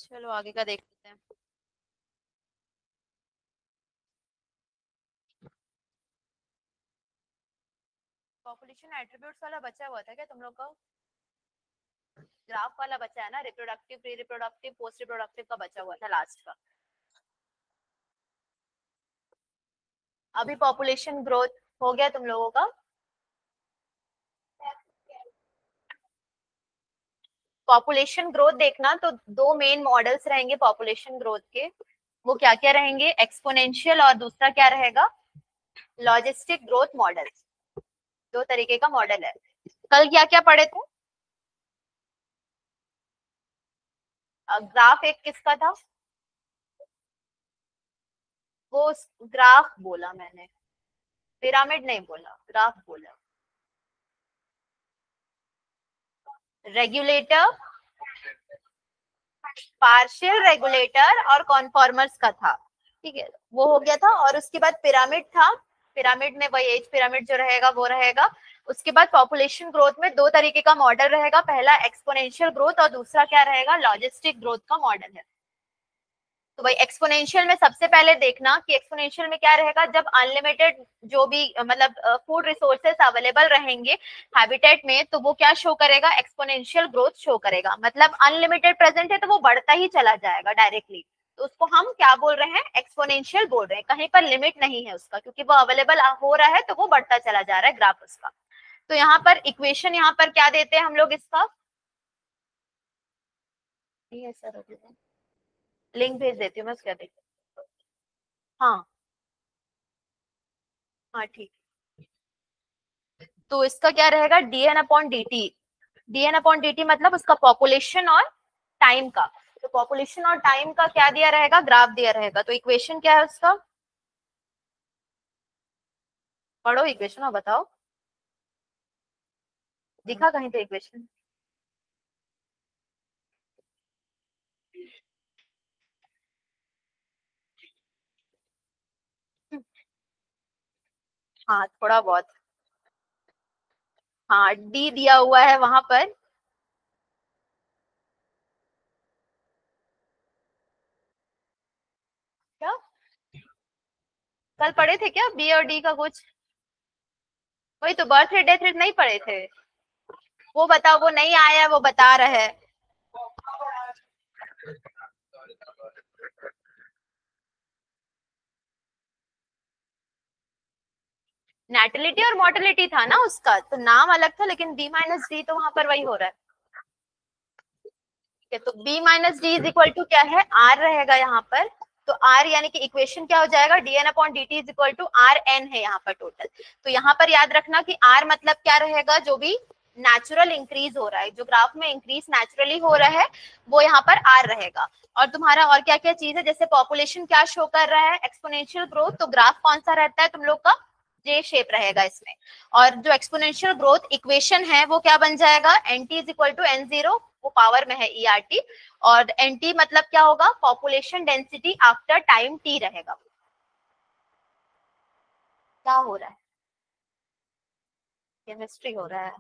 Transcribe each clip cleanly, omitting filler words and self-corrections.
चलो आगे का देख लेते हैं। पॉपुलेशन एट्रीब्यूट्स वाला बचा हुआ था क्या तुम लोग का? ग्राफ वाला बचा है ना, reproductive, pre reproductive, post reproductive का बचा हुआ था लास्ट का। अभी पॉपुलेशन ग्रोथ हो गया तुम लोगों का? पॉपुलेशन ग्रोथ देखना तो दो मेन मॉडल्स रहेंगे पॉपुलेशन ग्रोथ के। वो क्या क्या रहेंगे? एक्सपोनेंशियल और दूसरा क्या रहेगा? Logistic growth model. दो तरीके का मॉडल है। कल क्या क्या पढ़े थे? ग्राफ एक किसका था? वो ग्राफ बोला मैंने, पिरामिड नहीं बोला, ग्राफ बोला। रेगुलेटर, पार्शियल रेगुलेटर और कॉन्फॉर्मर्स का था। ठीक है, वो हो गया था। और उसके बाद पिरामिड था। पिरामिड में वही एज पिरामिड जो रहेगा वो रहेगा। उसके बाद पॉपुलेशन ग्रोथ में दो तरीके का मॉडल रहेगा, पहला एक्सपोनेंशियल ग्रोथ और दूसरा क्या रहेगा? लॉजिस्टिक ग्रोथ का मॉडल है। तो भाई एक्सपोनेंशियल में सबसे पहले देखना कि एक्सपोनेंशियल में क्या रहेगा। जब अनलिमिटेड जो भी मतलब फूड रिसोर्सेस अवेलेबल रहेंगे हैबिटेट में, तो वो क्या शो करेगा? एक्सपोनेंशियल ग्रोथ शो करेगा। मतलब अनलिमिटेड प्रेजेंट है तो वो बढ़ता ही चला जाएगा डायरेक्टली। तो उसको हम क्या बोल रहे हैं? एक्सपोनेंशियल बोल रहे हैं। कहीं पर लिमिट नहीं है उसका, क्योंकि वो अवेलेबल हो रहा है तो वो बढ़ता चला जा रहा है ग्राफ उसका। तो यहाँ पर इक्वेशन यहाँ पर क्या देते हैं हम लोग इसका? ये सर लिंक भेज देती हूँ मैं उसका, देख। हाँ हाँ ठीक। तो इसका क्या रहेगा? D N upon D T. D N upon D T मतलब उसका पॉपुलेशन और टाइम का। तो पॉपुलेशन और टाइम का क्या दिया रहेगा? ग्राफ दिया रहेगा। तो इक्वेशन क्या है उसका? पढ़ो इक्वेशन और बताओ। दिखा कहीं तो इक्वेशन? हाँ थोड़ा बहुत। हाँ डी दिया हुआ है वहां पर। क्या कल पढ़े थे क्या बी और डी का कुछ? वही तो, बर्थ रेट डेथ रेट नहीं पढ़े थे? वो बताओ, वो नहीं आया, वो बता रहे हैं। नेटिलिटी और मोर्टेलिटी था ना उसका, तो नाम अलग था, लेकिन बी माइनस डी तो वहां पर वही हो रहा है। ठीक है, तो b minus D is equal to क्या है? r रहेगा यहाँ पर। तो r यानी कि इक्वेशन क्या हो जाएगा? dn upon dt is equal to R N है यहाँ पर टोटल। तो यहाँ पर याद रखना कि r मतलब क्या रहेगा? जो भी नेचुरल इंक्रीज हो रहा है, जो ग्राफ में इंक्रीज नेचुरली हो रहा है, वो यहाँ पर r रहेगा। और तुम्हारा और क्या क्या चीज है? जैसे पॉपुलेशन क्या शो कर रहा है? Exponential growth. तो ग्राफ कौन सा रहता है तुम लोग का? जे शेप रहेगा इसमें। और जो एक्सपोनेंशियल ग्रोथ इक्वेशन है वो क्या बन जाएगा? N T is equal to N zero, वो पावर में है ई आर टी। और एन टी मतलब क्या होगा? Population density after time T रहेगा। क्या हो रहा है? केमिस्ट्री हो रहा है।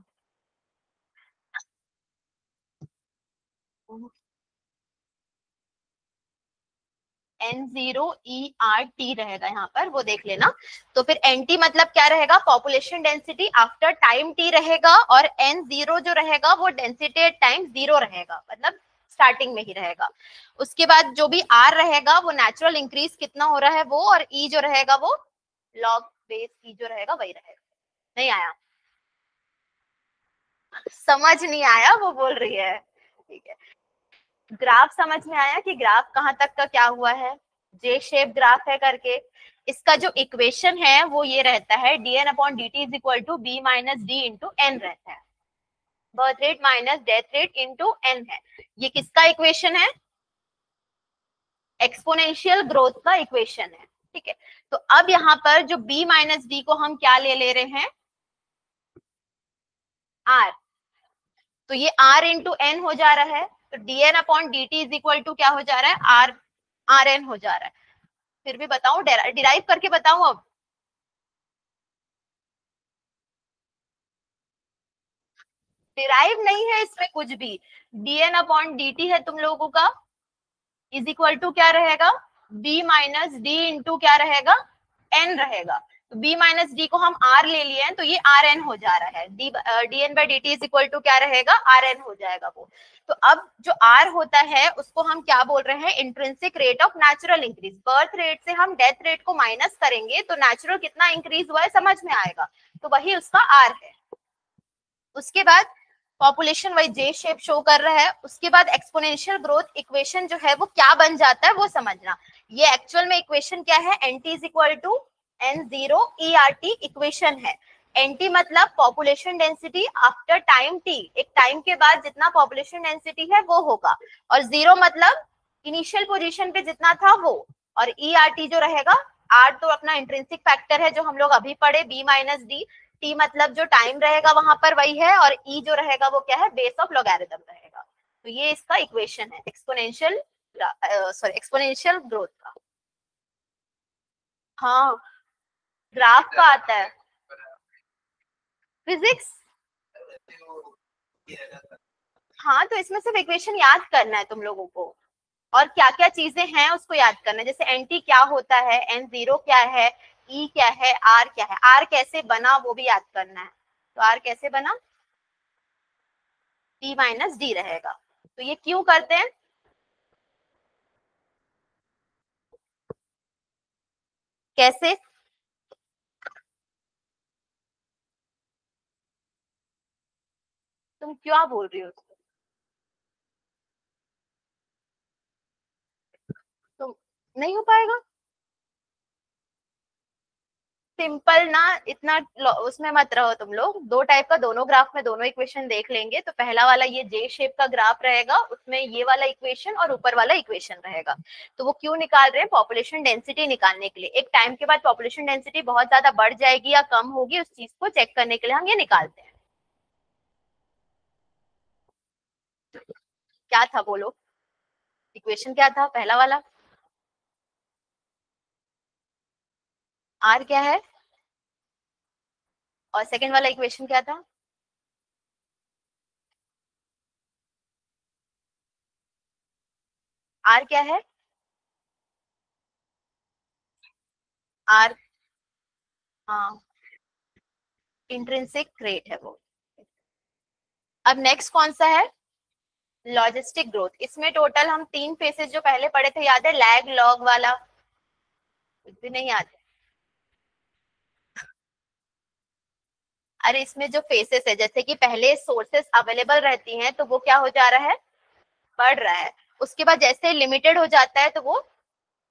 N zero E R T रहेगा यहाँ पर, वो देख लेना। तो फिर एन टी मतलब क्या रहेगा? Population density after time T रहेगा। और एन जीरो जो रहेगा वो डेंसिटी एट टाइम जीरो रहेगा, मतलब स्टार्टिंग में ही रहेगा। उसके बाद जो भी आर रहेगा वो नेचुरल इंक्रीज कितना हो रहा है वो, और ई जो रहेगा वो लॉग बेस ई जो रहेगा वही रहेगा। नहीं आया? समझ नहीं आया वो बोल रही है। ठीक है, ग्राफ समझ में आया कि ग्राफ कहाँ तक का क्या हुआ है? जे शेप ग्राफ है करके। इसका जो इक्वेशन है वो ये रहता है, dn upon dt is equal to B minus D into N रहता है। Birth rate minus death rate into N है। ये किसका इक्वेशन है? एक्सपोनेंशियल ग्रोथ का इक्वेशन है। ठीक है, तो अब यहाँ पर जो b माइनस डी को हम क्या ले रहे हैं? r। तो ये r इंटू एन हो जा रहा है। तो dn upon dt is equal to क्या हो जा रहा है? आर एन हो जा रहा है। फिर भी बताऊं, डिराइव करके बताऊं अब? डिराइव नहीं है इसमें कुछ भी। dn अपॉन dt है तुम लोगों का इज इक्वल टू क्या रहेगा, b माइनस डी इंटू क्या रहेगा, n रहेगा। तो b माइनस डी को हम r ले लिए हैं, तो ये rn हो जा रहा है। dn by dt is equal to क्या रहेगा, rn हो जाएगा वो। तो अब जो r होता है उसको हम क्या बोल रहे हैं, intrinsic rate of natural increase. Birth rate से हम डेथ रेट को माइनस करेंगे तो नेचुरल कितना इंक्रीज हुआ है समझ में आएगा, तो वही उसका r है। उसके बाद पॉपुलेशन वाइज जे शेप शो कर रहा है। उसके बाद एक्सपोनेंशियल ग्रोथ इक्वेशन जो है वो क्या बन जाता है वो समझना। ये एक्चुअल में इक्वेशन क्या है, nt is equal to n0 ERT equation है। nt मतलब population density after time t, एक टाइम के बाद जितना पॉपुलेशन डेंसिटी है वो होगा, और 0 मतलब इनिशियल पोजीशन पे जितना था वो, और ERT जो रहेगा, r तो अपना इंट्रिंसिक फैक्टर है जो हम लोग अभी पढ़े, b माइनस डी, टी मतलब जो टाइम रहेगा वहां पर वही है, और ई जो रहेगा वो क्या है, बेस ऑफ लॉगरिथम रहेगा। तो ये इसका इक्वेशन है एक्सपोनेंशियल, सॉरी एक्सपोनेंशियल ग्रोथ का। हाँ ग्राफ का आता है फिजिक्स। हाँ तो इसमें सिर्फ इक्वेशन याद करना है तुम लोगों को, और क्या क्या चीजें हैं उसको याद करना है। जैसे एन टी क्या होता है, n0 क्या है, ई क्या है, आर क्या है, आर कैसे बना वो भी याद करना है। तो आर कैसे बना, टी माइनस डी रहेगा। तो ये क्यों करते हैं, कैसे, तुम क्या बोल रही हो, तुम नहीं हो पाएगा। सिंपल ना, इतना उसमें मत रहो तुम लोग। दो टाइप का दोनों ग्राफ में दोनों इक्वेशन देख लेंगे। तो पहला वाला ये जे शेप का ग्राफ रहेगा, उसमें ये वाला इक्वेशन और ऊपर वाला इक्वेशन रहेगा। तो वो क्यों निकाल रहे हैं, पॉपुलेशन डेंसिटी निकालने के लिए। एक टाइम के बाद पॉपुलेशन डेंसिटी बहुत ज्यादा बढ़ जाएगी या कम होगी, उस चीज को चेक करने के लिए हम ये निकालते हैं। क्या था बोलो, इक्वेशन क्या था पहला वाला, आर क्या है, और सेकेंड वाला इक्वेशन क्या था, आर क्या है, आर, हाँ इंट्रिंसिक रेट है वो। अब नेक्स्ट कौन सा है, लॉजिस्टिक ग्रोथ। इसमें टोटल हम तीन फेसेस जो पहले पढ़े थे याद है, लैग लॉग वाला, कुछ भी नहीं याद है। अरे इसमें जो फेसेस है, जैसे कि पहले सोर्सेस अवेलेबल रहती हैं तो वो क्या हो जा रहा है, बढ़ रहा है। उसके बाद जैसे लिमिटेड हो जाता है तो वो,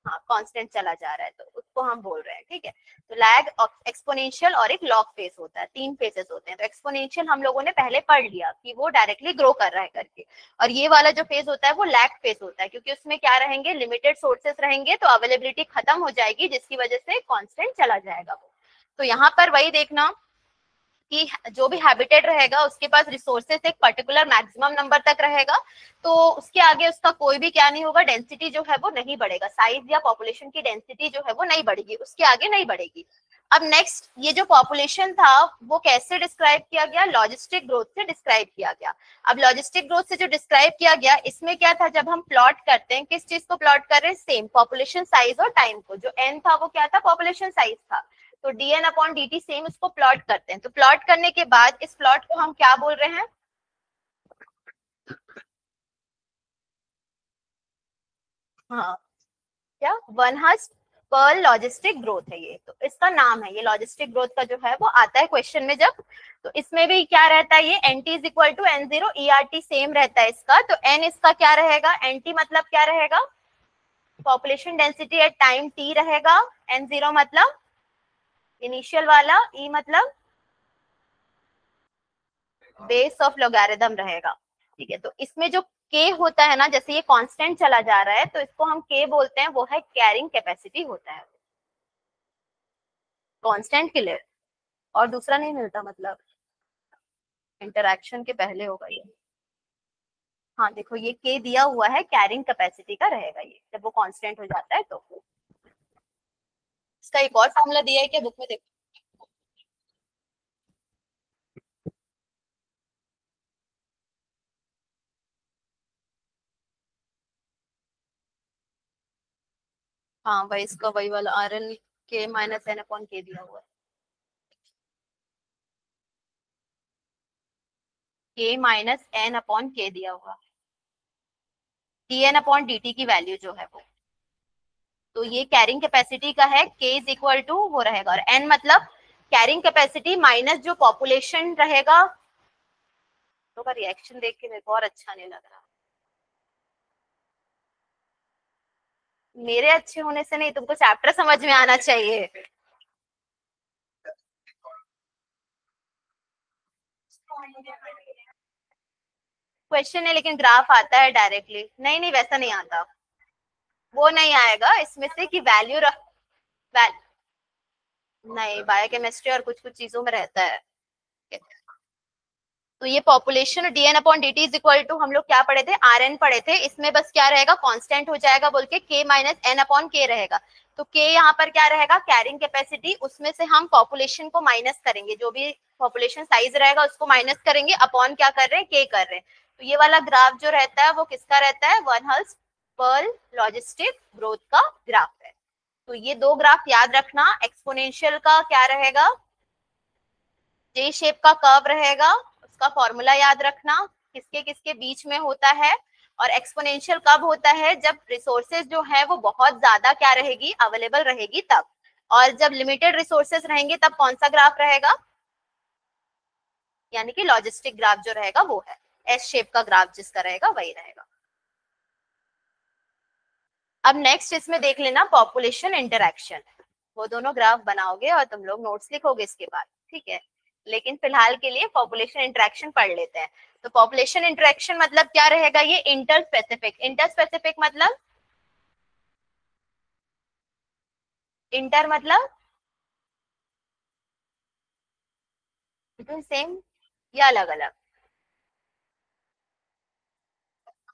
हाँ कांस्टेंट चला जा रहा है, तो उसको हम बोल रहे हैं, ठीक है। तो लैग, एक्सपोनेंशियल और एक लॉग फेस होता है, तीन फेसेस होते हैं। तो एक्सपोनेंशियल हम लोगों ने पहले पढ़ लिया कि वो डायरेक्टली ग्रो कर रहा है करके, और ये वाला जो फेज होता है वो लैग फेस होता है, क्योंकि उसमें क्या रहेंगे, लिमिटेड सोर्सेस रहेंगे तो अवेलेबिलिटी खत्म हो जाएगी, जिसकी वजह से कांस्टेंट चला जाएगा वो। तो यहाँ पर वही देखना कि जो भी हैबिटेट रहेगा उसके पास रिसोर्सेस एक पर्टिकुलर मैक्सिमम नंबर तक रहेगा, तो उसके आगे उसका कोई भी क्या नहीं होगा, डेंसिटी जो है वो नहीं बढ़ेगा, साइज या पॉपुलेशन की डेंसिटी जो है वो नहीं बढ़ेगी, उसके आगे नहीं बढ़ेगी। अब नेक्स्ट, ये जो पॉपुलेशन था वो कैसे डिस्क्राइब किया गया, लॉजिस्टिक ग्रोथ से डिस्क्राइब किया गया। अब लॉजिस्टिक ग्रोथ से जो डिस्क्राइब किया गया, इसमें क्या था, जब हम प्लॉट करते हैं, किस चीज को प्लॉट कर रहे हैं, सेम पॉपुलेशन साइज और टाइम को। जो एन था वो क्या था, पॉपुलेशन साइज था, तो dn अपॉन dt सेम इसको प्लॉट करते हैं। तो प्लॉट करने के बाद इस प्लॉट को हम क्या बोल रहे हैं, हाँ क्या, वन हर्स्ट पर लॉजिस्टिक ग्रोथ है ये, तो इसका नाम है, ये लॉजिस्टिक ग्रोथ का जो है वो आता है क्वेश्चन में जब। तो इसमें भी क्या रहता है, ये nt is equal to n0 ERT same रहता है इसका। तो n इसका क्या रहेगा, nt मतलब क्या रहेगा, population density at time t रहेगा, n0 मतलब इनिशियल वाला, e मतलब बेस ऑफ लोगैरिथम रहेगा, ठीक है। तो इसमें जो k होता है ना, जैसे ये कांस्टेंट चला जा रहा है तो इसको हम k बोलते हैं, वो है कैरिंग कैपेसिटी होता है, कांस्टेंट के लिए, और दूसरा नहीं मिलता, मतलब इंटरैक्शन के पहले होगा ये। हाँ देखो ये k दिया हुआ है, कैरिंग कैपेसिटी का रहेगा ये, जब वो कांस्टेंट हो जाता है तो। इसका एक और फॉर्मूला दिया है क्या बुक में, देखो। हाँ वही, इसका वही वाला Rn के माइनस एन अपॉन के दिया हुआ है, के माइनस एन अपॉन के दिया हुआ है, D N upon D T की वैल्यू जो है वो। तो ये कैरिंग कैपेसिटी का है, के इज इक्वल टू वो रहेगा, और एन मतलब कैरिंग कैपेसिटी माइनस जो पॉपुलेशन रहेगा। तो का रिएक्शन देख के मेरे को और अच्छा नहीं लग रहा। मेरे अच्छे होने से नहीं, तुमको चैप्टर समझ में आना चाहिए। क्वेश्चन है लेकिन ग्राफ आता है डायरेक्टली, नहीं नहीं वैसा नहीं आता, वो नहीं आएगा इसमें से कि वैल्यू नहीं, बायोकेमिस्ट्री और कुछ कुछ चीजों में रहता है। तो ये population D N upon D T is equal to, हम लोग क्या पढ़े थे, आर एन पढ़े थे, इसमें बस क्या रहेगा, कांस्टेंट हो जाएगा बोल के के माइनस एन अपॉन के रहेगा। तो के यहाँ पर क्या रहेगा, कैरिंग कैपेसिटी, उसमें से हम पॉपुलेशन को माइनस करेंगे, जो भी पॉपुलेशन साइज रहेगा उसको माइनस करेंगे, अपॉन क्या कर रहे हैं, के कर रहे हैं। तो ये वाला ग्राफ जो रहता है वो किसका रहता है, वन हल्स पर्ल लॉजिस्टिक ग्रोथ का ग्राफ है। तो ये दो ग्राफ याद रखना, एक्सपोनेंशियल का क्या रहेगा, जे शेप का कर्व रहेगा, उसका फॉर्मूला याद रखना, किसके किसके बीच में होता है। और एक्सपोनेंशियल कब होता है, जब रिसोर्सेज जो है वो बहुत ज्यादा क्या रहेगी, अवेलेबल रहेगी तब। और जब लिमिटेड रिसोर्सेज रहेंगे तब कौन सा ग्राफ रहेगा, यानी कि लॉजिस्टिक ग्राफ जो रहेगा वो है, एस शेप का ग्राफ जिसका रहेगा वही रहेगा। अब नेक्स्ट इसमें देख लेना पॉपुलेशन इंटरैक्शन, वो दोनों ग्राफ बनाओगे और तुम लोग नोट्स लिखोगे इसके बाद, ठीक है। लेकिन फिलहाल के लिए पॉपुलेशन इंटरैक्शन पढ़ लेते हैं। तो पॉपुलेशन इंटरैक्शन मतलब क्या रहेगा, ये इंटर स्पेसिफिक, इंटर स्पेसिफिक मतलब, इंटर मतलब बिल्कुल सेम या अलग अलग,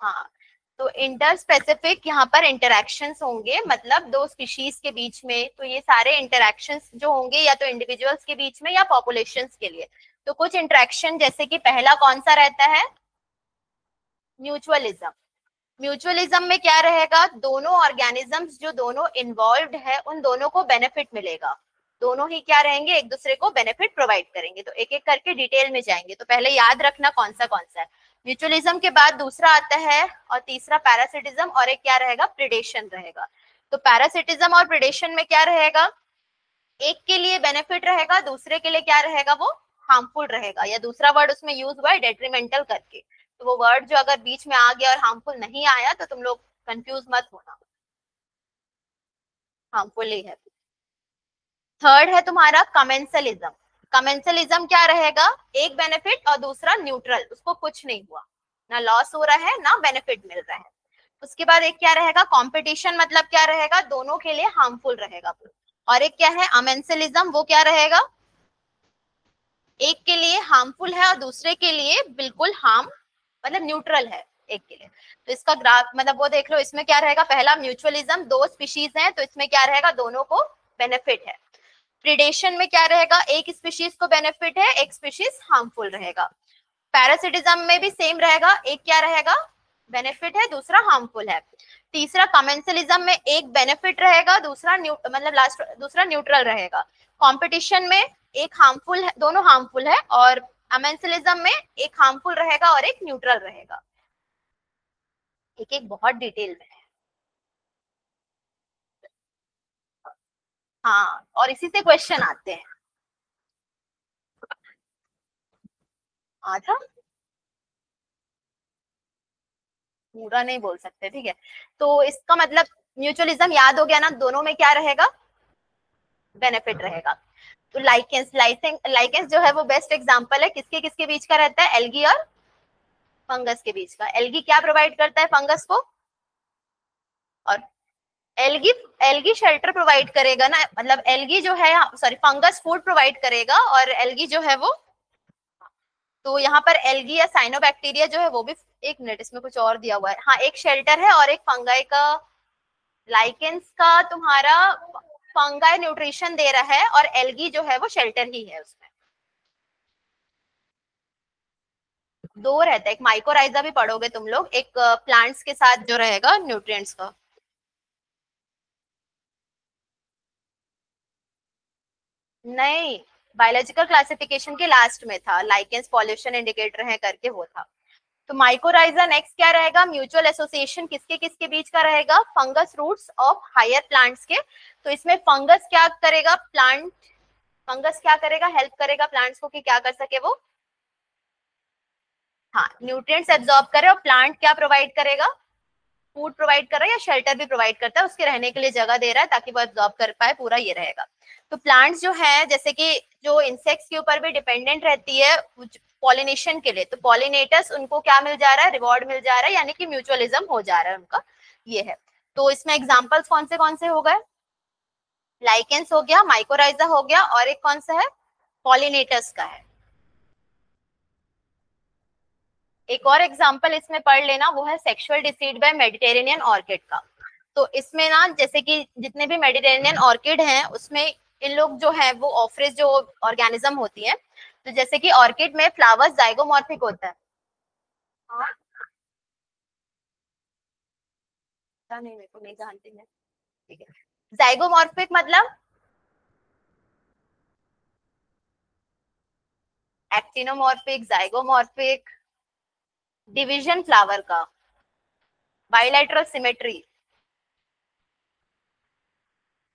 हाँ। तो इंटर स्पेसिफिक यहाँ पर इंटरैक्शंस होंगे, मतलब दो स्पीशीज के बीच में, तो ये सारे इंटरैक्शंस जो होंगे या तो इंडिविजुअल्स के बीच में या पॉपुलेशंस के लिए। तो कुछ इंटरैक्शन जैसे कि पहला कौन सा रहता है, म्यूचुअलिज्म। म्यूचुअलिज्म में क्या रहेगा, दोनों ऑर्गेनिजम्स जो दोनों इन्वॉल्व्ड है उन दोनों को बेनिफिट मिलेगा, दोनों ही क्या रहेंगे, एक दूसरे को बेनिफिट प्रोवाइड करेंगे। तो एक एक करके डिटेल में जाएंगे, तो पहले याद रखना कौन सा है। म्यूचुअलिज्म के बाद दूसरा आता है, और तीसरा पैरासिटिज्म, और एक क्या रहेगा, प्रिडेशन रहेगा। तो पैरासिटिज्म और प्रिडेशन में क्या रहेगा, एक के लिए बेनिफिट रहेगा, दूसरे के लिए क्या रहेगा, वो हार्मफुल रहेगा, या दूसरा वर्ड उसमें यूज हुआ है डेट्रीमेंटल करके। तो वो वर्ड जो अगर बीच में आ गया और हार्मफुल नहीं आया तो तुम लोग कंफ्यूज मत होना, हार्मफुल ही है। थर्ड है तुम्हारा कमेंसलिज्म। कमेंसलिज्म क्या रहेगा, एक बेनिफिट और दूसरा न्यूट्रल, उसको कुछ नहीं हुआ, ना लॉस हो रहा है ना बेनिफिट मिल रहा है। उसके बाद एक क्या रहेगा, कंपटीशन, मतलब क्या रहेगा, दोनों के लिए हार्मफुल रहेगा। और एक क्या है अमेंसलिज्म, वो क्या रहेगा, एक के लिए हार्मफुल है और दूसरे के लिए बिल्कुल हार्म, मतलब न्यूट्रल है एक के लिए। तो इसका ग्राफ मतलब वो देख लो, इसमें क्या रहेगा, पहला म्यूचुअलिज्म, दो स्पीशीज हैं तो इसमें क्या रहेगा, दोनों को बेनिफिट है। प्रिडेशन में क्या रहेगा, एक स्पीशीज को बेनिफिट है, एक स्पीशीज हार्मफुल रहेगा। पैरासिटिज्म में भी सेम रहेगा, एक क्या रहेगा, बेनिफिट है, दूसरा हार्मफुल है। तीसरा कमेंसलिज्म में एक बेनिफिट रहेगा, दूसरा मतलब लास्ट दूसरा न्यूट्रल रहेगा। कंपटीशन में एक हार्मफुल है, दोनों हार्मफुल है, और अमेंसलिज्म में एक हार्मफुल रहेगा और एक न्यूट्रल रहेगा। एक एक बहुत डिटेल में है, हाँ, और इसी से क्वेश्चन आते हैं। आधा पूरा नहीं बोल सकते, ठीक है। तो इसका मतलब म्यूचुअलिज्म याद हो गया ना, दोनों में क्या रहेगा, बेनिफिट रहेगा। तो लाइकेंस, लाइकेंस जो है वो बेस्ट एग्जांपल है, किसके किसके बीच का रहता है, एल्गी और फंगस के बीच का। एल्गी क्या प्रोवाइड करता है फंगस को, और एल्गी, एल्गी शेल्टर प्रोवाइड करेगा ना, मतलब एल्गी जो है, सॉरी फंगस फूड प्रोवाइड करेगा और एल्गी जो है वो, तो यहाँ पर एल्गी या साइनोबैक्टीरिया जो है वो भी, एक मिनट इसमें कुछ और दिया हुआ है, हाँ एक शेल्टर है और एक फंगाई का, लाइकेंस का तुम्हारा फंगाई न्यूट्रिशन दे रहा है और एल्गी जो है वो शेल्टर ही है उसमें। दो रहता है, एक माइकोराइजा भी पढ़ोगे तुम लोग, एक प्लांट्स के साथ जो रहेगा न्यूट्रिएंट्स का। नहीं, बायोलॉजिकल क्लासिफिकेशन के लास्ट में था, लाइकेंस पॉल्यूशन इंडिकेटर है करके वो था। तो माइकोराइजा नेक्स्ट क्या रहेगा, म्यूचुअल एसोसिएशन किसके किसके बीच का रहेगा, fungus roots of higher plants के। तो इसमें फंगस क्या करेगा, फंगस क्या करेगा, हेल्प करेगा प्लांट्स को कि क्या कर सके वो, हाँ, न्यूट्रिएंट्स एब्जॉर्ब करे, और प्लांट क्या प्रोवाइड करेगा, फूड प्रोवाइड कर रहा है या शेल्टर भी प्रोवाइड करता है, उसके रहने के लिए जगह दे रहा है ताकि वो एब्जॉर्ब कर पाए, पूरा ये रहेगा। तो प्लांट्स जो है, जैसे कि जो इंसेक्ट्स के ऊपर भी डिपेंडेंट रहती है पॉलिनेशन के लिए, तो पॉलिनेटर्स उनको क्या मिल जा रहा है, रिवॉर्ड मिल जा रहा है, यानी कि म्यूचुअलिज्म हो जा रहा है उनका, ये है। तो इसमें एग्जाम्पल्स कौन से हो गए, लाइकेंस हो गया, माइकोराइजा हो गया, और एक कौन सा है, पॉलिनेटर्स का है। एक और एग्जाम्पल इसमें पढ़ लेना, वो है sexual deceit by Mediterranean orchid का। तो इसमें ना, जैसे कि जितने भी मेडिटेरेनियन ऑर्किड हैं उसमें इन लोग जो है वो ऑफरिस जो ऑर्गेनिज्म होती है, तो जैसे कि ऑर्किड में फ्लावर्स जाइगोमॉर्फिक होता है। हाँ, नहीं, मेरे को नहीं जानती मैं, ठीक है। जाइगोमॉर्फिक मतलब एक्टिनोमॉर्फिक, जाइगोमॉर्फिक, डिवीजन फ्लावर का, बाइलेटरल सिमेट्री,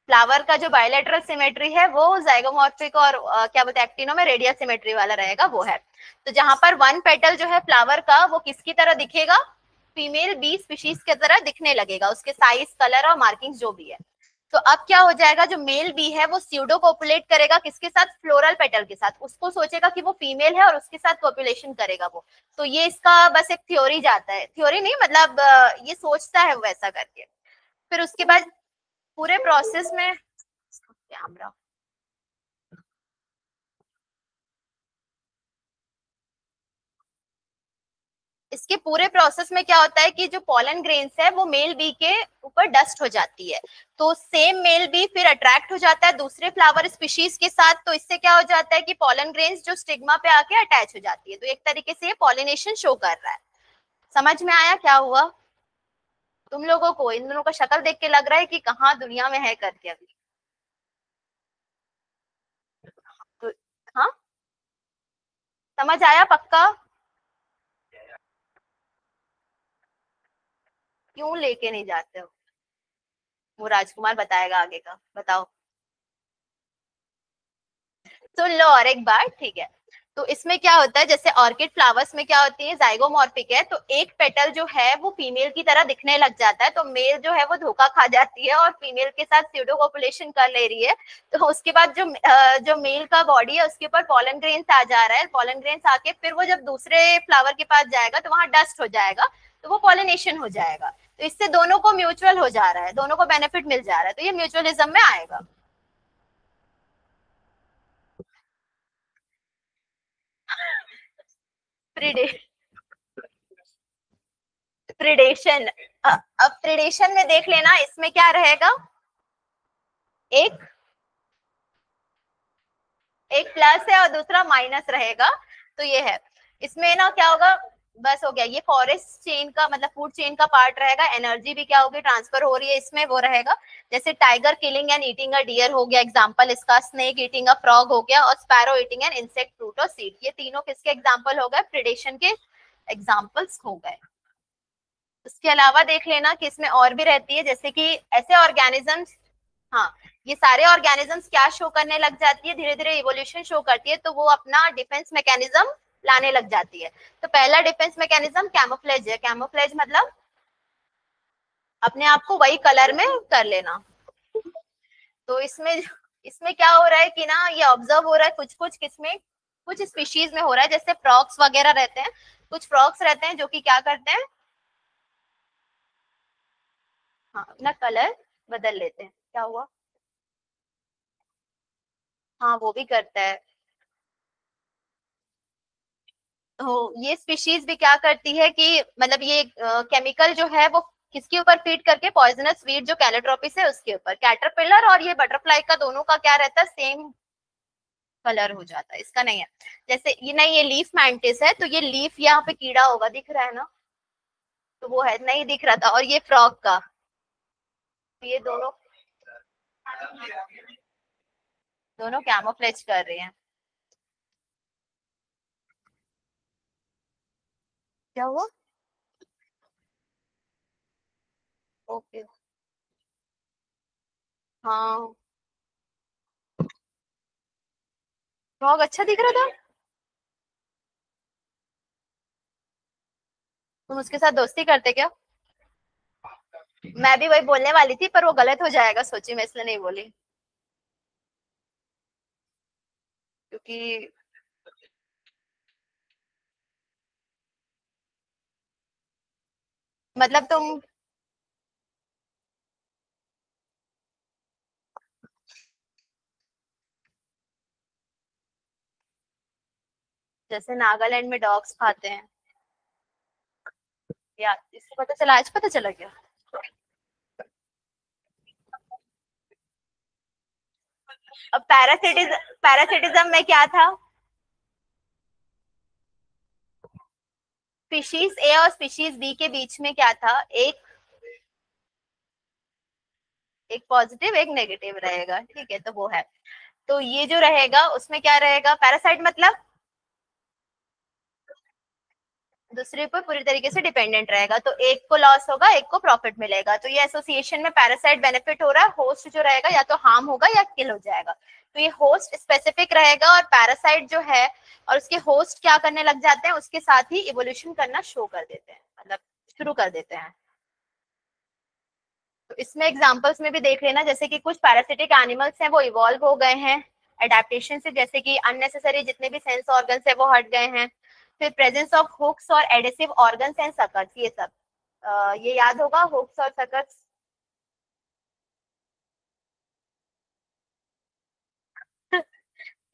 फ्लावर का जो बायोलेटरल सिमेट्री है वो जाइगोमॉर्फिक, और क्या बोलते हैं एक्टिनो में रेडियल सिमेट्री वाला रहेगा, वो है। तो जहां पर वन पेटल जो है फ्लावर का, वो किसकी तरह दिखेगा, फीमेल बी स्पीशीज की तरह दिखने लगेगा, उसके साइज, कलर और मार्किंग जो भी है। तो अब क्या हो जाएगा, जो मेल बी है वो स्यूडो कॉपुलेट करेगा किसके साथ, फ्लोरल पेटल के साथ, उसको सोचेगा कि वो फीमेल है और उसके साथ कॉपुलेशन करेगा वो। तो ये इसका बस एक थ्योरी जाता है, थ्योरी नहीं मतलब ये सोचता है वैसा करके। फिर उसके बाद पूरे प्रोसेस में कैमरा, इसके पूरे प्रोसेस में क्या होता है कि जो पॉलन ग्रेन्स है वो मेल बी के ऊपर डस्ट हो जाती है, तो सेम मेल बी फिर अट्रैक्ट हो जाता है दूसरे फ्लावर स्पीशीज के साथ, तो इससे क्या हो जाता है कि पॉलन ग्रेन्स जो स्टिग्मा पे आके अटैच हो जाती है, तो एक तरीके से ये पॉलिनेशन शो कर रहा है। समझ में आया क्या हुआ तुम लोगों को, इन दोनों का शक्ल देख के लग रहा है कि कहाँ दुनिया में है करके अभी, तो हाँ, समझ आया पक्का, क्यों लेके नहीं जाते हो, वो राजकुमार बताएगा आगे का, बताओ। सुन लो और एक बार, ठीक है। तो इसमें क्या होता है, जैसे ऑर्किड फ्लावर्स में क्या होती है, जाइगोमॉर्फिक है, तो एक पेटल जो है वो फीमेल की तरह दिखने लग जाता है, तो मेल जो है वो धोखा खा जाती है और फीमेल के साथ स्यूडो कॉपुलेशन कर ले रही है। तो उसके बाद जो मेल का बॉडी है उसके ऊपर पॉलन ग्रेन्स आ जा रहा है, पॉलन ग्रेन्स आके फिर वो जब दूसरे फ्लावर के पास जाएगा तो वहां डस्ट हो जाएगा, तो वो पॉलिनेशन हो जाएगा, तो इससे दोनों को म्यूचुअल हो जा रहा है, दोनों को बेनिफिट मिल जा रहा है, तो ये म्यूचुअलिज्म में आएगा। प्रिडे प्रिडेशन, अब प्रिडेशन में देख लेना, इसमें क्या रहेगा, एक एक प्लस है और दूसरा माइनस रहेगा, तो ये है। इसमें ना क्या होगा, बस हो गया, ये फॉरेस्ट चेन का मतलब फूड चेन का पार्ट रहेगा, एनर्जी भी क्या होगी, ट्रांसफर हो रही है इसमें, वो रहेगा। जैसे tiger killing and eating a deer हो गया एग्जांपल इसका, स्नेक ईटिंग अ फ्रॉग हो गया, और sparrow eating an insect, fruit और सीड, ये तीनों किसके एग्जांपल हो गए, प्रिडेशन के एग्जांपल्स हो गए। उसके अलावा देख लेना कि इसमें और भी रहती है, जैसे कि ऐसे ऑर्गेनिजम्स, हाँ, ये सारे ऑर्गेनिजम्स क्या शो करने लग जाती है, धीरे धीरे इवोल्यूशन शो करती है, तो वो अपना डिफेंस मैकेनिज्म लाने लग जाती है। तो पहला डिफेंस मैकेनिज्म कैमोफ्लेज है, कैमोफ्लेज मतलब अपने आप को वही कलर में कर लेना। तो इसमें इसमें क्या हो रहा है कि ना, ये ऑब्जर्व हो रहा है कुछ कुछ किसमें, कुछ स्पीशीज में हो रहा है, जैसे फ्रॉक्स वगैरह रहते हैं, कुछ फ्रॉक्स रहते हैं जो कि क्या करते हैं, हाँ, अपना कलर बदल लेते हैं, क्या हुआ, हाँ वो भी करता है। तो ये स्पीशीज भी क्या करती है कि मतलब ये केमिकल जो है वो किसके ऊपर फीड करके, पॉइजनस वीड जो कैलोट्रोपिस है उसके ऊपर, कैटरपिलर और ये बटरफ्लाई का दोनों का क्या रहता है, सेम कलर हो जाता है, इसका नहीं है। जैसे ये नहीं, ये लीफ मैंटिस है, तो ये लीफ यहाँ पे कीड़ा होगा, दिख रहा है ना, तो वो है, नहीं दिख रहा था, और ये फ्रॉक का, तो ये दोनों, दोनों कैमोफ्लेज कर रही हैं। क्या हुआ? ओके। हाँ, फ्रॉग अच्छा दिख रहा था। तुम उसके साथ दोस्ती करते क्या? मैं भी वही बोलने वाली थी, पर वो गलत हो जाएगा सोची, मैं इसलिए नहीं बोली। क्योंकि मतलब तुम, जैसे नागालैंड में डॉग्स खाते हैं, या इसको पता चला, आज पता चला क्या? अब पैरासिटिज्म में क्या था? स्पीशीज ए और स्पीशीज बी के बीच में क्या था? एक एक पॉजिटिव एक नेगेटिव रहेगा, ठीक है, तो वो है। तो ये जो रहेगा उसमें क्या रहेगा? पैरासाइट मतलब दूसरे पर पूरी तरीके से डिपेंडेंट रहेगा, तो एक को लॉस होगा, एक को प्रॉफिट मिलेगा। तो ये एसोसिएशन में पैरासाइट बेनिफिट हो रहा है, होस्ट जो रहेगा या तो हार्म होगा या किल हो जाएगा। तो ये होस्ट स्पेसिफिक रहेगा, और पैरासाइट जो है और उसके होस्ट क्या करने लग जाते हैं, उसके साथ ही इवोल्यूशन करना शो कर देते हैं, मतलब शुरू कर देते हैं। तो इसमें एग्जांपल्स में भी देख लेना, जैसे कि कुछ पैरासिटिक एनिमल्स हैं वो इवॉल्व हो गए हैं एडेप्टेशन से, जैसे कि अननेसेसरी जितने भी सेंस ऑर्गन्स है वो हट गए हैं। फिर प्रेजेंस ऑफ हुक्स और एडेसिव ऑर्गन्स एंड सकर्स, ये सब ये याद होगा, हुक्स और सकर्स।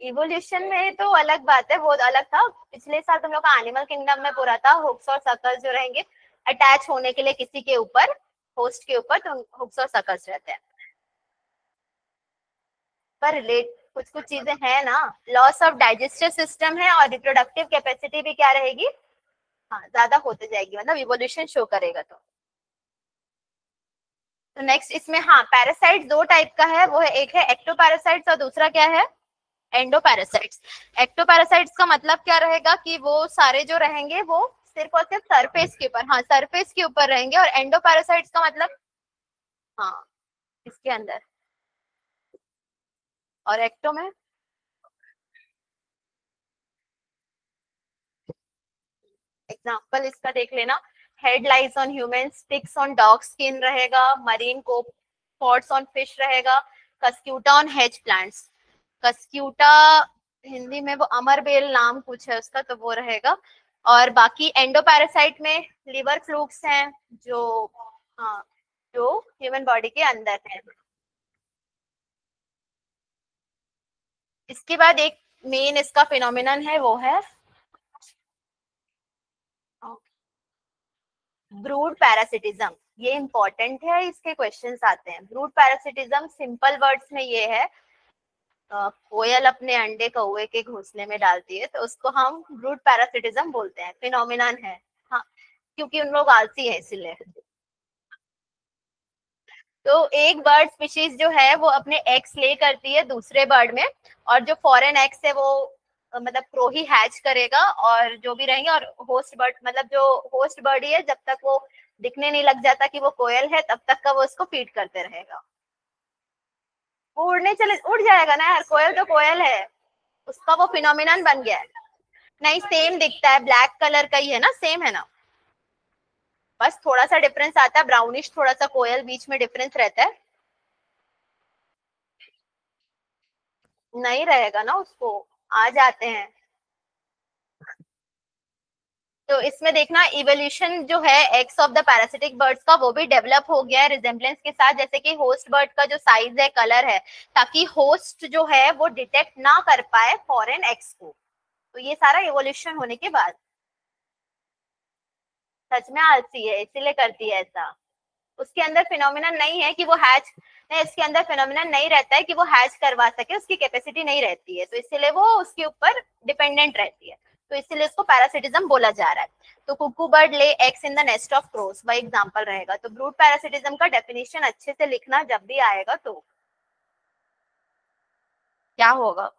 इवोल्यूशन में तो अलग बात है, वो अलग था। पिछले साल तुम लोग का एनिमल किंगडम में पूरा था, हुक्स और सकर्स जो रहेंगे अटैच होने के लिए किसी के ऊपर, होस्ट के ऊपर, तो हुक्स और सकर्स रहते हैं। पर रिलेट कुछ कुछ चीजें हैं ना। लॉस ऑफ डाइजेस्टिव सिस्टम है, और रिप्रोडक्टिव कैपेसिटी भी क्या रहेगी? हाँ, ज्यादा होते जाएगी, मतलब इवोल्यूशन शो करेगा। तो नेक्स्ट इसमें, हाँ, पैरासाइट दो टाइप का है, वो है, एक है एक्टोपैरासाइट्स और दूसरा क्या है? एंडोपैरासाइट्स। एक्टोपैरासाइट्स का मतलब क्या रहेगा कि वो सारे जो रहेंगे वो सिर्फ और सिर्फ सरफेस के ऊपर, हाँ, सरफेस के ऊपर रहेंगे। और एंडोपैरासाइट्स का मतलब, हाँ, इसके अंदर। और एक्टो में एग्जाम्पल इसका देख लेना। Head lies on human, sticks on dog skin रहेगा, मरीन को स्पॉट्स ऑन फिश रहेगा, Cuscuta on hedge plants. Cuscuta Hindi में वो अमरबेल नाम कुछ है उसका, तो वो रहेगा। और बाकी एंडोपैरासाइट में लिवर फ्लूक्स हैं, जो, हाँ, जो ह्यूमन बॉडी के अंदर है। इसके बाद एक मेन इसका फिनोमिनन है, वो है ब्रूड पैरासिटिज्म। ये इंपॉर्टेंट है, इसके क्वेश्चंस आते हैं। ब्रूड पैरासिटिज्म सिंपल वर्ड्स में ये है, कोयल अपने अंडे कौवे के घोंसले में डालती है, तो उसको हम ब्रूड पैरासिटिज्म बोलते हैं, फिनोमिनन है। हाँ, क्योंकि उन लोग आलसी है इसलिए। तो एक बर्ड स्पीशीज जो है वो अपने एग्स ले करती है दूसरे बर्ड में, और जो फॉरेन एग्स है वो मतलब प्रो ही हैच करेगा, और जो भी रहेंगे, और होस्ट बर्ड मतलब जो होस्ट बर्ड ही है, जब तक वो दिखने नहीं लग जाता कि वो कोयल है, तब तक का वो उसको फीड करते रहेगा। वो उड़ने चले, उड़ जाएगा ना यार, कोयल तो कोयल है, उसका वो फिनोमिनन बन गया है। नहीं, सेम दिखता है, ब्लैक कलर का ही है ना, सेम है ना। बस थोड़ा सा डिफरेंस आता है, ब्राउनिश थोड़ा सा कोयल बीच में डिफरेंस रहता है। नहीं रहेगा ना, उसको आ जाते हैं। तो इसमें देखना, इवोल्यूशन जो है x of the parasitic birds का, वो भी डेवलप हो गया है रिजेम्बलेंस के साथ, जैसे कि होस्ट बर्ड का जो साइज है, कलर है, ताकि होस्ट जो है वो डिटेक्ट ना कर पाए फॉरेन एक्स को। तो ये सारा इवोल्यूशन होने के बाद। सच में आलसी है इसीलिए करती है ऐसा। उसके अंदर फिनोमिना नहीं है कि वो हैच, नहीं, इसके अंदर फिनोमिना नहीं रहता है कि वो हैच करवा सके, उसकी कैपेसिटी नहीं रहती है, तो इसीलिए वो उसके ऊपर डिपेंडेंट रहती है। तो इसीलिए उसको पैरासिटिज्म बोला जा रहा है। तो Kuku bird lay eggs in the nest of cross, वही एग्जांपल रहेगा। तो ब्रूड पैरासिटिज्म का डेफिनेशन अच्छे से लिखना जब भी आएगा तो। क्या होगा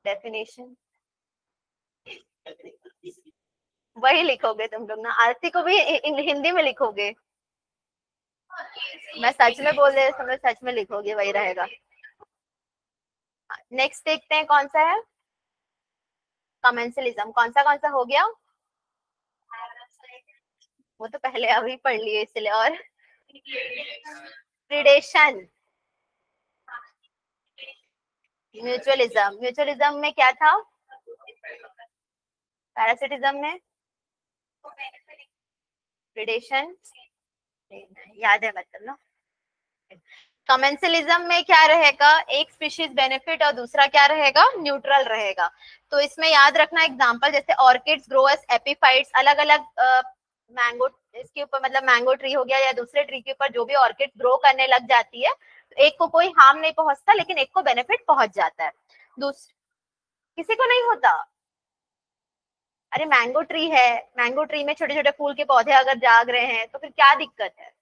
डेफिनेशन? वही लिखोगे तुम लोग ना, आरती को भी हिंदी में लिखोगे? मैं सच में बोल रही, तुम लोग सच में लिखोगे, वही रहेगा। नेक्स्ट देखते हैं कौन सा है। कमेंसलिज्म कौन सा हो गया? वो तो पहले अभी पढ़ लिए इसलिए। और प्रिडेशन, म्यूचुअलिज्म, म्यूचुअलिज्म में क्या था? पैरासिटिज्म में प्रिडेशन, याद है मतलब ना। कमेंसलिज्म में क्या रहेगा? एक स्पीशीज बेनिफिट और दूसरा क्या रहेगा? न्यूट्रल रहेगा। तो इसमें याद रखना एग्जांपल, जैसे ऑर्किड्स ग्रो एज एपिफाइट्स, अलग अलग मैंगो इसके ऊपर, मतलब मैंगो ट्री हो गया या दूसरे ट्री के ऊपर जो भी ऑर्किड ग्रो करने लग जाती है, तो एक को कोई हार्म नहीं पहुंचता लेकिन एक को बेनिफिट पहुंच जाता है। किसी को नहीं होता। अरे मैंगो ट्री है, मैंगो ट्री में छोटे छोटे फूल के पौधे अगर जाग रहे हैं तो फिर क्या दिक्कत है?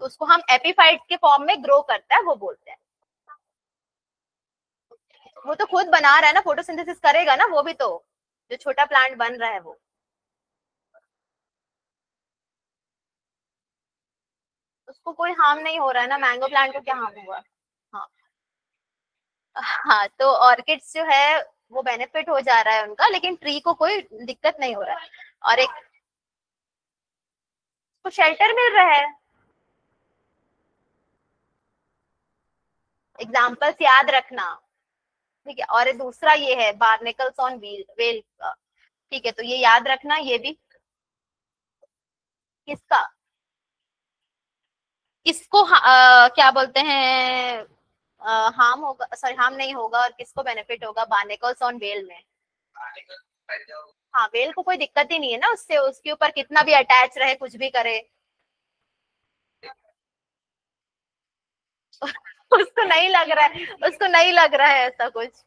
तो उसको हम एपिफाइट के फॉर्म में ग्रो करता है वो बोलते हैं। वो तो खुद बना रहा है ना, फोटोसिंथेसिस करेगा ना वो भी तो, जो छोटा प्लांट बन रहा है वो। उसको कोई हार्म नहीं हो रहा है ना, मैंगो प्लांट को क्या हार्म हुआ? हाँ। हाँ, तो ऑर्किड्स जो है वो बेनिफिट हो जा रहा है उनका, लेकिन ट्री को कोई दिक्कत नहीं हो रहा है। और एक को शेल्टर मिल रहा है। एग्जाम्पल्स याद रखना। ठीक है, और दूसरा ये है बार्नेकल्स ऑन व्हील वेल। ठीक है, तो ये याद रखना ये भी। किसका? किसको क्या बोलते हैं? हार्म होगा, सॉरी हार्म नहीं होगा, और किसको बेनिफिट होगा? बार्नेकल्स ऑन वेल में। हाँ, वेल को कोई दिक्कत ही नहीं है ना उससे, उसके ऊपर कितना भी अटैच रहे कुछ भी करे। उसको नहीं लग रहा है, उसको नहीं लग रहा है ऐसा कुछ।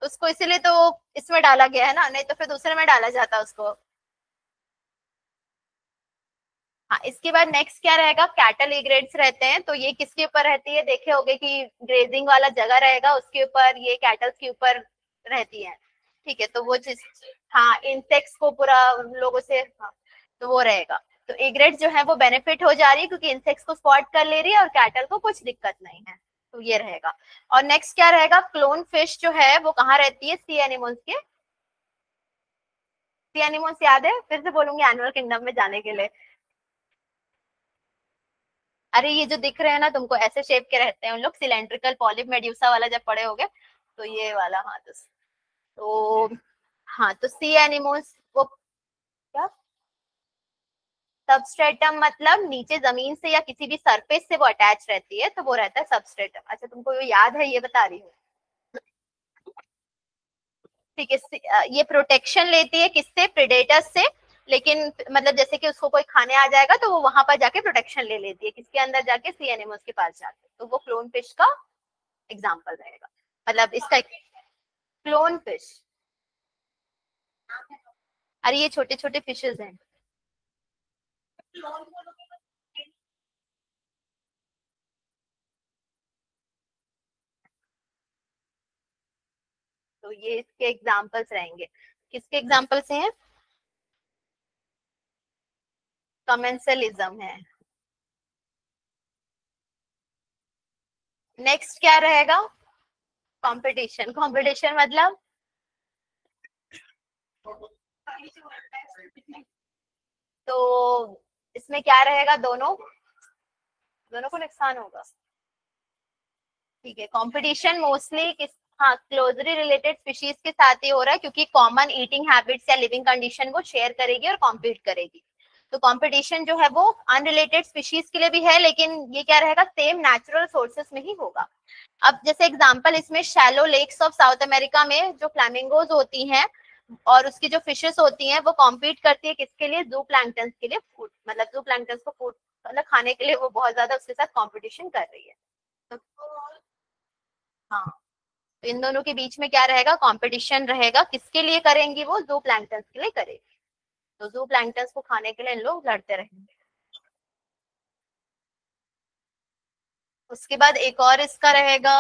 उसको इसीलिए तो इसमें डाला गया है ना, नहीं तो फिर दूसरे में डाला जाता उसको। हाँ, इसके बाद नेक्स्ट क्या रहेगा? कैटल एग्रेट्स रहते हैं, तो ये किसके ऊपर रहती है? देखे होगे कि ग्रेजिंग वाला जगह रहेगा उसके ऊपर, ये कैटल्स के ऊपर रहती है। ठीक है, तो वो चीज, हाँ, इंसेक्ट्स को पूरा उन लोगों से, हाँ, तो वो रहेगा। तो एग्रेट्स जो है वो बेनिफिट हो जा रही है क्योंकि इंसेक्ट्स को स्पॉट कर ले रही है, और कैटल को कुछ दिक्कत नहीं है। तो ये रहेगा। और नेक्स्ट क्या रहेगा? क्लोन फिश जो है वो कहाँ रहती है? सी एनिमल्स के। सी एनिमल्स याद है? फिर से बोलूंगी एनिमल किंगडम में जाने के लिए। अरे ये जो दिख रहे हैं ना तुमको, ऐसे शेप के रहते हैं उन लोग, सिलेंड्रिकल पॉलिप मेड्यूसा वाला जब पड़े होगे, तो ये वाला। हाँ तो हाँ, तो सी एनिमल्स वो क्या? सबस्ट्रेटम मतलब नीचे जमीन से या किसी भी सरफेस से वो अटैच रहती है, तो वो रहता है सबस्ट्रेटम। अच्छा, तुमको ये याद है, ये बता रही हूँ। ठीक है, ये प्रोटेक्शन लेती है किससे? प्रेडेटर्स से। लेकिन मतलब जैसे कि उसको कोई खाने आ जाएगा तो वो वहां पर जाके प्रोटेक्शन ले लेती है, किसके अंदर जाके? सी एनिमल्स के पास जाके। तो वो क्लोन फिश का एग्जाम्पल रहेगा, मतलब इसका क्लोन फिश। अरे ये छोटे छोटे फिशेज हैं। तो ये इसके एग्जाम्पल्स रहेंगे। किसके एग्जाम्पल्स हैं? कमेंसलिज्म है। नेक्स्ट क्या रहेगा? कंपटीशन। कंपटीशन मतलब तो इसमें क्या रहेगा? दोनों दोनों को नुकसान होगा। ठीक है, कंपटीशन मोस्टली किस, हाँ, क्लोजली रिलेटेड स्पीशीज के साथ ही हो रहा है क्योंकि कॉमन ईटिंग हैबिट्स या लिविंग कंडीशन वो शेयर करेगी और कॉम्पीट करेगी। तो कंपटीशन जो है वो अनरिलेटेड स्पीशीज के लिए भी है, लेकिन ये क्या रहेगा? सेम नेचुरल सोर्सेस में ही होगा। अब जैसे एग्जांपल इसमें shallow lakes of South America में जो फ्लैमिंगोज होती हैं और उसकी जो फिशेस होती हैं वो कॉम्पीट करती है किसके लिए? जू प्लैंक्टन के लिए, फूड, मतलब जू प्लैंक्टन को फूड मतलब खाने के लिए वो बहुत ज्यादा उसके साथ कॉम्पिटिशन कर रही है। तो हाँ, तो इन दोनों के बीच में क्या रहेगा? कंपटीशन रहेगा। किसके लिए करेंगी? वो जू प्लैंक्टन्स के लिए करेगी। तो जू प्लैंक्टन्स को खाने के लिए इन लोग लड़ते रहेंगे। उसके बाद एक और इसका रहेगा,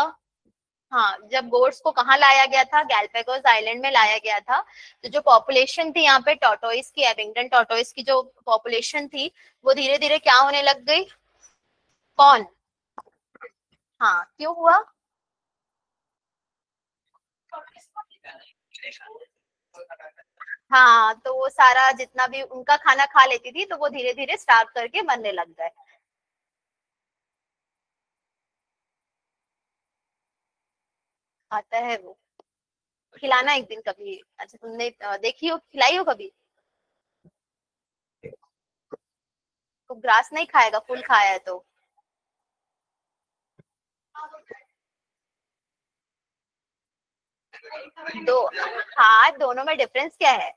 हाँ, जब गोट्स को कहाँ लाया गया था, गैलापागोस आइलैंड में लाया गया था। तो जो पॉपुलेशन थी यहाँ पे टॉर्टोइस की, एबिंगटन टॉर्टोइस की जो पॉपुलेशन थी वो धीरे धीरे क्या होने लग गई? कौन? हाँ, क्यों हुआ? हाँ, तो वो सारा जितना भी उनका खाना खा लेती थी तो वो धीरे धीरे स्टार्व करके मरने लग गए। आता है वो, खिलाना एक दिन कभी। अच्छा, तुमने देखी हो, खिलाई हो कभी? तो ग्रास नहीं खाएगा, फुल खाया है तो। दो, हाँ, दोनों में डिफरेंस क्या है?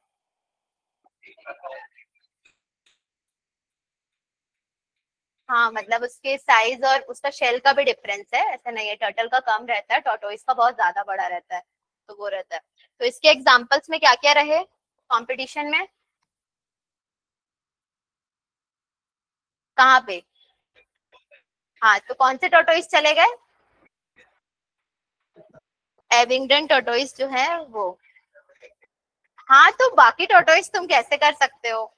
हाँ, मतलब उसके साइज और उसका शेल का भी डिफरेंस है, ऐसा नहीं है टर्टल का कम रहता है, टॉर्टोइस का बहुत ज्यादा बड़ा रहता है। तो वो रहता है। तो इसके एग्जांपल्स में क्या क्या रहे कंपटीशन में? कहाँ पे? हाँ, तो कौन से टॉर्टोइस चले गए? एबिंगडन टॉर्टोइस जो है वो। हाँ, तो बाकी टॉर्टोइस तुम कैसे कर सकते हो?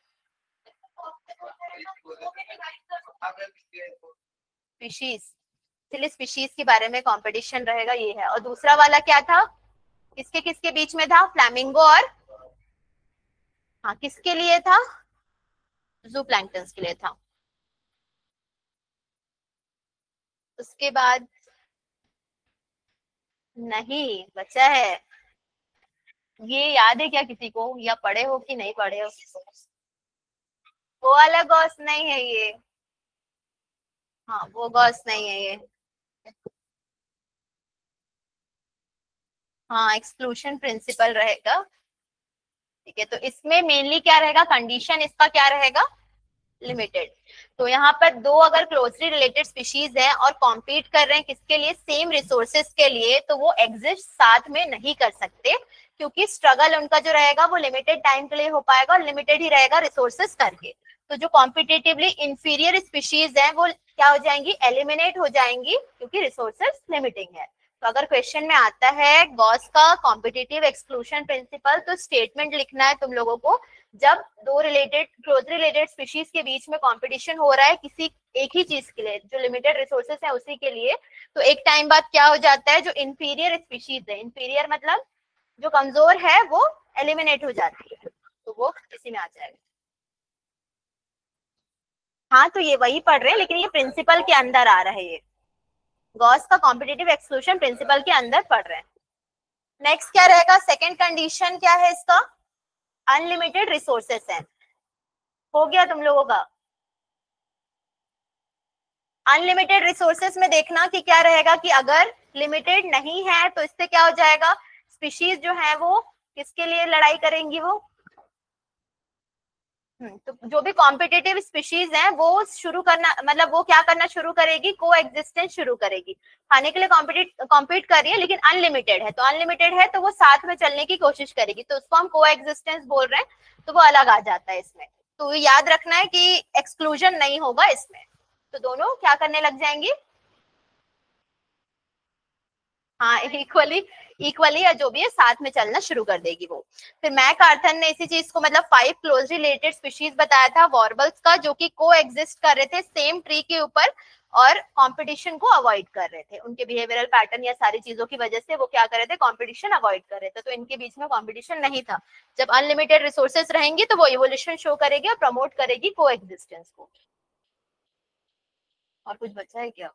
स्पीशीज, इसलिए स्पीशीज के बारे में कंपटीशन रहेगा, ये है। और दूसरा वाला क्या था? किसके किसके बीच में था? फ्लैमिंगो और, हाँ, किसके लिए था? जू प्लैंक्टन्स के लिए था। उसके बाद, नहीं बचा है। ये याद है क्या किसी को, या पढ़े हो कि नहीं पढ़े हो? वो वाला गॉस नहीं है ये। हाँ, वो गॉस नहीं है ये। हाँ, एक्सक्लूशन प्रिंसिपल रहेगा। ठीक है, तो इसमें मेनली क्या रहेगा, कंडीशन इसका क्या रहेगा? लिमिटेड। तो यहाँ पर दो अगर क्लोजली रिलेटेड स्पीशीज हैं और कॉम्पीट कर रहे हैं किसके लिए? सेम रिसोर्सेज के लिए, तो वो एग्जिस्ट साथ में नहीं कर सकते, क्योंकि स्ट्रगल उनका जो रहेगा वो लिमिटेड टाइम के लिए हो पाएगा और लिमिटेड ही रहेगा रिसोर्सेज करके। तो जो कॉम्पिटेटिवली इंफीरियर स्पीशीज है वो क्या हो जाएंगी? एलिमिनेट हो जाएंगी, क्योंकि रिसोर्सेज लिमिटिंग है। तो अगर क्वेश्चन में आता है गॉस का कॉम्पिटिटिव एक्सक्लूशन प्रिंसिपल, तो स्टेटमेंट लिखना है तुम लोगों को, जब दो रिलेटेड क्लोज रिलेटेड स्पीशीज के बीच में कंपटीशन हो रहा है किसी एक ही चीज के लिए, जो लिमिटेड रिसोर्सेज है उसी के लिए, तो एक टाइम बाद क्या हो जाता है, जो इंफीरियर स्पीशीज है, इंफीरियर मतलब जो कमजोर है, वो एलिमिनेट हो जाती है। तो वो इसी में आ जाएगा। हाँ, तो ये वही पढ़ रहे हैं, लेकिन ये प्रिंसिपल के अंदर आ रहा है, ये गॉस का कॉम्पिटिटिव एक्सक्लूशन प्रिंसिपल के अंदर पढ़ रहे हैं। नेक्स्ट क्या रहेगा? सेकेंड कंडीशन क्या है इसका? अनलिमिटेड रिसोर्सेस है। हो गया तुम लोगों का? अनलिमिटेड रिसोर्सेस में देखना कि क्या रहेगा, कि अगर लिमिटेड नहीं है तो इससे क्या हो जाएगा, स्पीशीज जो है वो किसके लिए लड़ाई करेंगी? वो तो जो भी कॉम्पिटिटिव स्पीशीज हैं वो शुरू करना, मतलब वो क्या करना शुरू करेगी? को एग्जिस्टेंस शुरू करेगी। खाने के लिए कॉम्पीट कर रही है, लेकिन अनलिमिटेड है, तो अनलिमिटेड है तो वो साथ में चलने की कोशिश करेगी, तो उसको हम को एग्जिस्टेंस बोल रहे हैं। तो वो अलग आ जाता है इसमें। तो याद रखना है कि एक्सक्लूजन नहीं होगा इसमें, तो दोनों क्या करने लग जाएंगी? हाँ, इक्वली, इक्वली या जो भी है साथ में चलना शुरू कर देगी वो। फिर मैक आर्थर ने इसी चीज को, मतलब 5 क्लोज रिलेटेड स्पीशीज बताया था वॉर्बल्स का, जो कि को एग्जिस्ट कर रहे थे सेम ट्री के ऊपर और कंपटीशन को अवॉइड कर रहे थे। उनके बिहेवियरल पैटर्न या सारी चीजों की वजह से वो क्या कर रहे थे? कंपटीशन अवॉइड कर रहे थे, तो इनके बीच में कंपटीशन नहीं था। जब अनलिमिटेड रिसोर्सेज रहेंगे तो वो इवोल्यूशन शो करेगी और प्रमोट करेगी को एग्जिस्टेंस को। और कुछ बचा है क्या?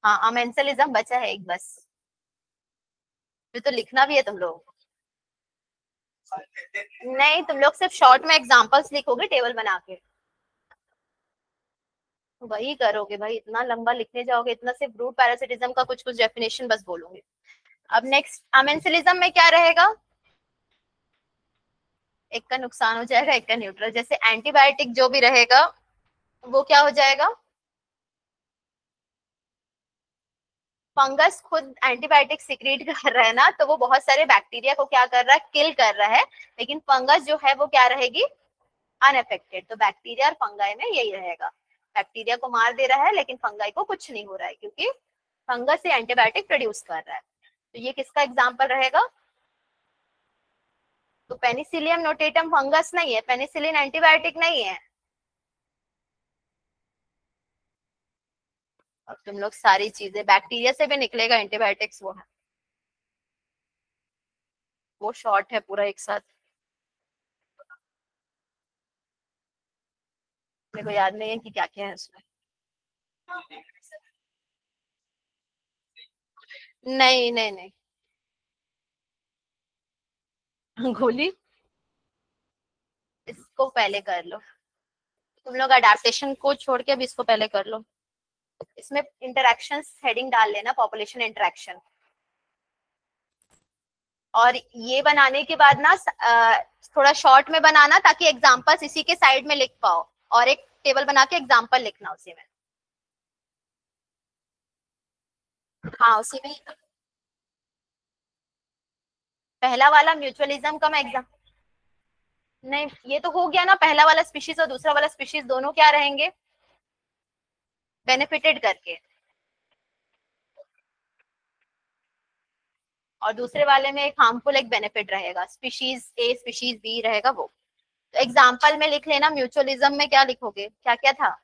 हाँ, अमेंसलिज्म बचा है एक बस, फिर तो लिखना भी है तुम लोग। नहीं, तुम लोग सिर्फ शॉर्ट में एग्जांपल्स लिखोगे टेबल बना के, वही करोगे भाई। इतना लंबा लिखने जाओगे, इतना सिर्फ रूट पैरासिटिज्म का कुछ कुछ डेफिनेशन बस बोलोगे। अब नेक्स्ट अमेंसिलिज्म में क्या रहेगा? एक का नुकसान हो जाएगा, एक का न्यूट्रल। जैसे एंटीबायोटिक जो भी रहेगा वो क्या हो जाएगा? फंगस खुद एंटीबायोटिक सिक्रीट कर रहा है ना, तो वो बहुत सारे बैक्टीरिया को क्या कर रहा है? किल कर रहा है। लेकिन फंगस जो है वो क्या रहेगी? अनअफेक्टेड। तो बैक्टीरिया और फंगाई में यही रहेगा, बैक्टीरिया को मार दे रहा है लेकिन फंगाई को कुछ नहीं हो रहा है, क्योंकि फंगस से एंटीबायोटिक प्रोड्यूस कर रहा है। तो ये किसका एग्जाम्पल रहेगा? तो पेनिसिलियम नोटेटम फंगस नहीं है, पेनिसिलिन एंटीबायोटिक नहीं है। अब तुम लोग सारी चीजें, बैक्टीरिया से भी निकलेगा एंटीबायोटिक्स, वो शॉर्ट है पूरा एक साथ, मेरे को याद नहीं है कि क्या क्या है उसमें। नहीं नहीं नहीं, गोली इसको पहले कर लो, तुम लोग अडेप्टेशन को छोड़ के अब इसको पहले कर लो। इसमें इंटरेक्शंस हेडिंग डाल लेना, पॉपुलेशन इंटरेक्शन। और ये बनाने के बाद ना थोड़ा शॉर्ट में बनाना, ताकि एग्जांपल्स इसी के साइड में लिख पाओ, और एक टेबल बना के एग्जांपल लिखना उसी में। हाँ उसी में। पहला वाला म्यूचुअलिज्म का मैं एग्जाम, नहीं ये तो हो गया ना, पहला वाला स्पीशीज और दूसरा वाला स्पीशीज दोनों क्या रहेंगे? बेनिफिटेड करके। और दूसरे वाले में एक हार्मफुल एक बेनिफिट रहेगा, स्पीशीज ए स्पीशीज बी रहेगा वो। तो एग्जाम्पल में लिख लेना, म्यूचुअलिज्म में क्या लिखोगे, क्या क्या था?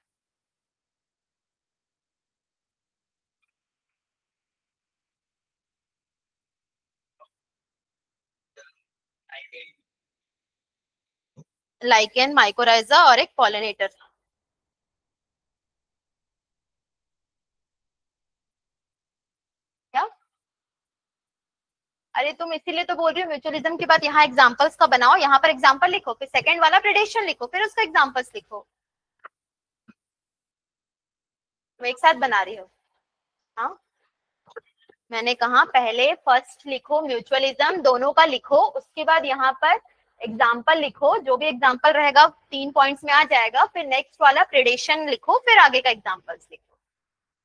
लाइकेन, माइकोराइजा और एक पॉलिनेटर। क्या? अरे तुम इसीलिए तो बोल रही हो म्यूचुअलिज्म के बाद यहाँ एग्जांपल्स का बनाओ, यहाँ पर एग्जांपल लिखो, फिर सेकंड वाला प्रेडिक्शन लिखो, फिर उसका एग्जांपल्स लिखो। तुम एक साथ बना रही हो? हाँ, मैंने कहा पहले फर्स्ट लिखो म्यूचुअलिज्म, दोनों का लिखो, उसके बाद यहाँ पर एग्जाम्पल लिखो, जो भी एग्जाम्पल रहेगा 3 पॉइंट्स में आ जाएगा, फिर नेक्स्ट वाला प्रेडिक्शन लिखो, फिर आगे का एग्जाम्पल्स लिखो।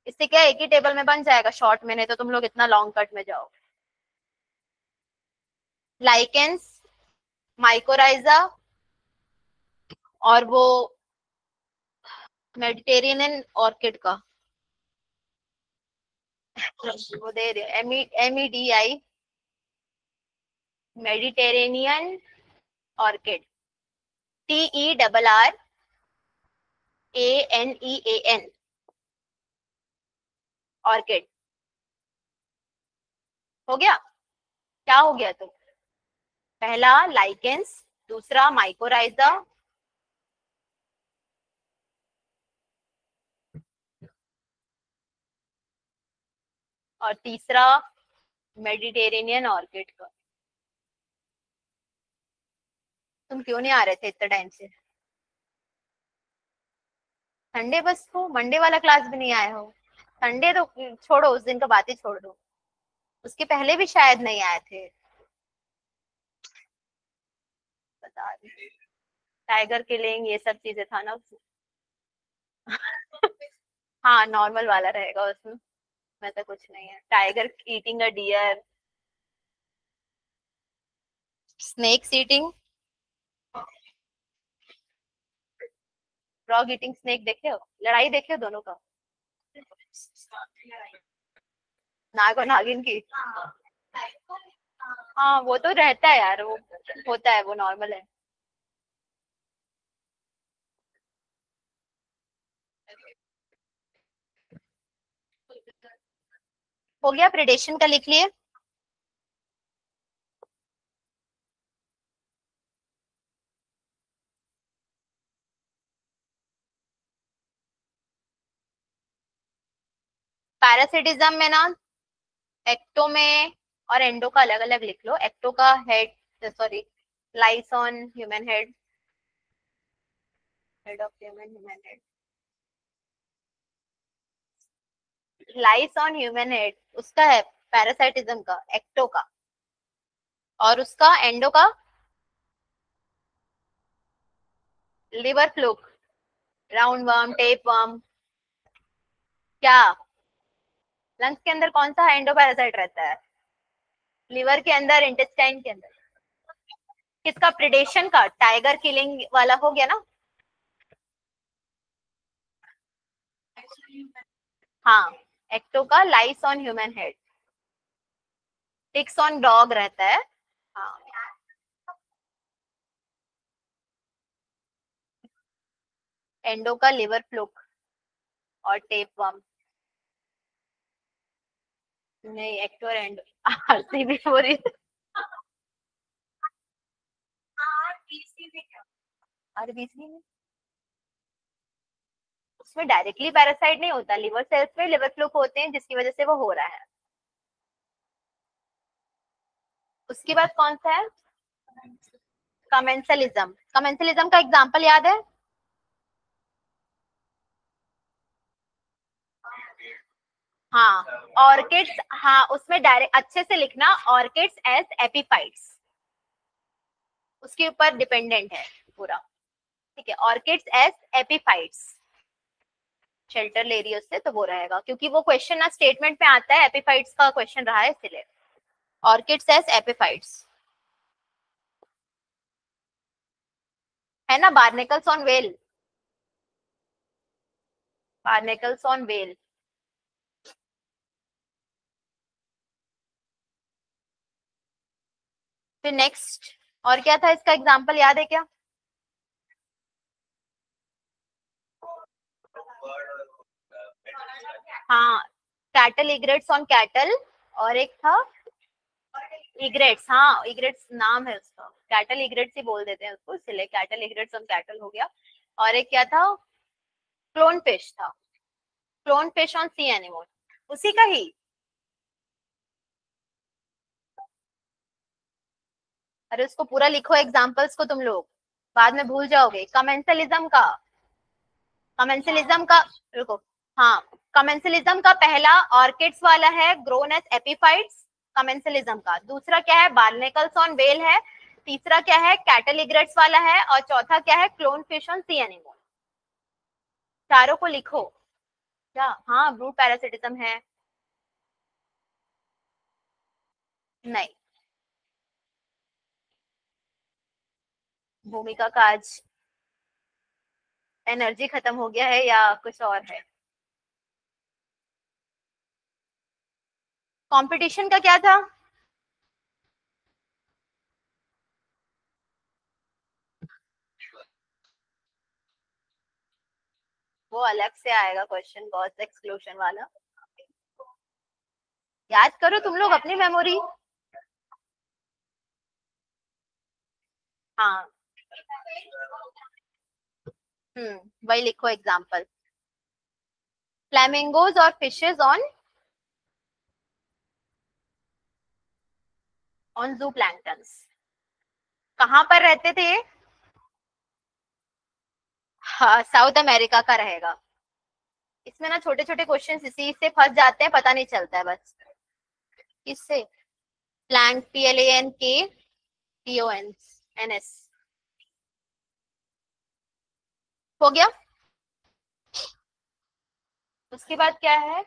इससे क्या एक ही टेबल में बन जाएगा शॉर्ट में, नहीं तो तुम लोग इतना लॉन्ग कट में जाओ। लाइकेंस, माइकोराइजा और वो मेडिटेरेनियन ऑर्किड का वो दे रहे, MEDI, Mediterranean orchid, TERRANEAN orchid. हो गया? क्या हो गया? तो पहला लाइकेंस, दूसरा माइकोराइजा, और तीसरा मेडिटेरेनियन ऑर्किड का। तुम क्यों नहीं आ रहे थे इतने टाइम से? संडे बस हो, मंडे वाला क्लास भी नहीं आए हो। संडे तो छोड़ो, उस दिन का बात ही छोड़ दो, उसके पहले भी शायद नहीं आए थे। बता रही, टाइगर किलिंग ये सब चीजें था ना उसमें। हाँ नॉर्मल वाला रहेगा उसमें, में तो कुछ नहीं है, tiger eating a deer, snake eating, frog eating snake, देखे हो लड़ाई, देखे हो दोनों का, नाग और नागिन की। हाँ वो तो रहता है यार, वो होता है, वो नॉर्मल है। हो गया? प्रेडेशन का लिख लिए? पैरासिटिज्म में ना एक्टो में और एंडो का अलग अलग लिख लो। एक्टो का head, sorry, lice on human head, head of human head, lice on human head उसका है पैरासाइटिज्म का, एक्टो का। और उसका एंडो का liver fluke, round worm, tape worm. क्या? लंग्स के अंदर कौन सा एंडो पैरासाइट रहता है? लिवर के अंदर, इंटेस्टाइन के अंदर। किसका? प्रिडेशन का, टाइगर किलिंग वाला हो गया ना। हाँ, एक्टो का lice on human head, ticks on dog रहता है। हाँ, एंडो का लिवर फ्लूक और टेप वर्म। नहीं, एक्टो और एंडो आरसी भी हो रही है। आरबीसी में उसमें डायरेक्टली पैरासाइट नहीं होता, लिवर सेल्स में लिवर फ्लूक होते हैं जिसकी वजह से वो हो रहा है। उसके बाद कौन सा है? कमेंसलिज्म। कमेंसलिज्म का एग्जांपल याद है? हाँ, ऑर्किड्स। हाँ, उसमें डायरेक्ट अच्छे से लिखना, ऑर्किड्स एज एपिफाइट्स, उसके ऊपर डिपेंडेंट है पूरा। ठीक है, ऑर्किड्स एज एपिफाइट्स, शेल्टर ले रही है उससे तो वो रहेगा, क्योंकि वो क्वेश्चन ना स्टेटमेंट में आता है, एपिफाइट्स का क्वेश्चन रहा है इसलिए। ऑर्किड्स एज एपिफाइट्स है ना। बार्नेकल्स ऑन वेल, बार्नेकल्स ऑन वेल। फिर नेक्स्ट और क्या था, इसका एग्जांपल याद है क्या? हाँ, कैटल इग्रेट्स ऑन कैटल, और एक था इग्रेट्स। हाँ, इग्रेट्स नाम है उसका, कैटल इग्रेट्स ही बोल देते हैं उसको, इसलिए कैटल इग्रेट्स ऑन कैटल हो गया। और एक क्या था? क्लोन फिश था, clown fish on sea animal, उसी का ही। अरे उसको पूरा लिखो एग्जांपल्स को, तुम लोग बाद में भूल जाओगे। कमेंसलिज्म का, कमेंसलिज्म का, रुको। हाँ, कमेंसलिज्म का पहला ऑर्किड्स वाला है, ग्रोन एज एपिफाइट्स कमेंसलिज्म का। दूसरा क्या है? बार्नेकल्स ऑन वेल है। तीसरा क्या है? कैटलिग्रेट्स वाला है। और चौथा क्या है? Clown fish on sea animal. चारों को लिखो। क्या? हाँ, ब्रूड पैरासिटिज्म है। नहीं, भूमिका का आज एनर्जी खत्म हो गया है या कुछ और है? कंपटीशन का क्या था? वो अलग से आएगा क्वेश्चन, गॉस एक्सक्लूशन वाला। याद करो तुम लोग अपनी मेमोरी। हाँ, वही लिखो एग्जांपल। फ्लैमिंगोज और फिशेज ऑन जू प्लैंक्टन्स, कहाँ पर रहते थे ये? हाँ, साउथ अमेरिका का रहेगा। इसमें ना छोटे छोटे क्वेश्चन इसी से फंस जाते हैं, पता नहीं चलता है बस। किससे? Plank, PLANKTONS। हो गया। उसके बाद क्या है?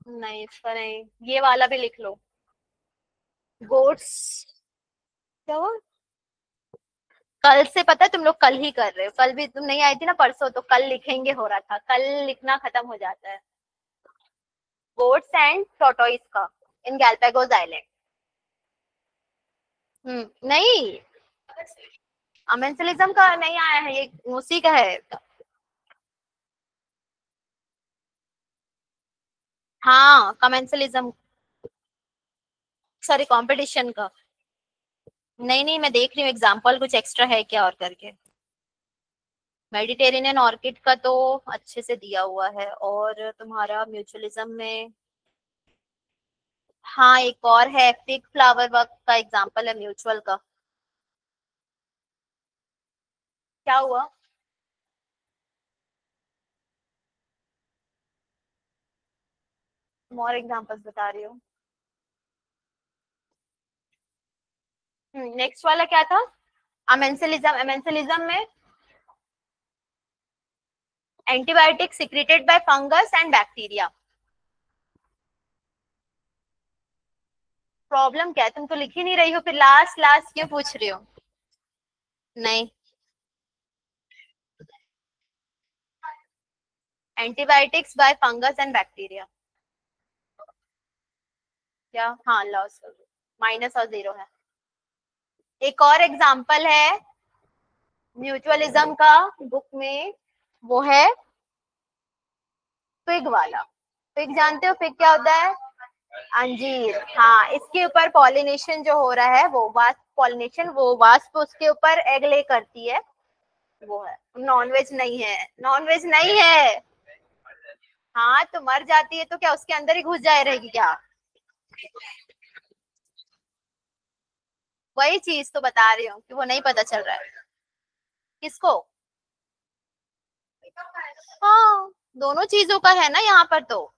नहीं, इसका नहीं, ये वाला भी लिख लो। गोट्स। क्या हुआ? कल से पता है तुम लोग कल ही कर रहे हो, कल भी तुम नहीं आई थी ना परसों, तो कल लिखेंगे हो रहा था, कल लिखना खत्म हो जाता है। गोट्स एंड टोटोइस का इन गैलापागोस आइलैंड। नहीं, अमेंसलिज्म का नहीं आया है, ये उसी का है। हाँ, कमेंसलिज्म, सॉरी, कंपटीशन का। नहीं नहीं, मैं देख रही हूँ एग्जांपल कुछ एक्स्ट्रा है क्या और करके। मेडिटेरेनियन ऑर्किड का तो अच्छे से दिया हुआ है, और तुम्हारा म्यूचुअलिज्म में। हाँ, एक और है, फिग फ्लावर वर्क का एग्जांपल है म्यूचुअल का। क्या हुआ? मोर एग्जांपल्स बता रही हूँ। नेक्स्ट वाला क्या था? अमेंसलिज्म। अमेंसलिज्म में antibiotic secreted by fungus and bacteria. Problem क्या है? तुम तो लिख ही नहीं रही हो, फिर लास्ट लास्ट क्यों पूछ रही हो? नहीं, antibiotics bye fungus and bacteria. क्या? हाँ, लॉस माइनस और जीरो है। एक और एग्जांपल है म्यूचुअलिज्म का बुक में, वो है फिग वाला। फिग जानते हो? फिग क्या होता है? अंजीर। हाँ, इसके ऊपर पॉलिनेशन जो हो रहा है वो वास्प पॉलिनेशन, वो वास्प उसके ऊपर एग ले करती है, वो है। नॉनवेज नहीं है, नॉनवेज नहीं है। हाँ, तो मर जाती है तो क्या उसके अंदर ही घुस जाए रहेगी क्या? वही चीज तो बता रही हूँ कि वो नहीं पता चल रहा है किसको। हाँ, दोनों चीजों का है ना यहाँ पर तो।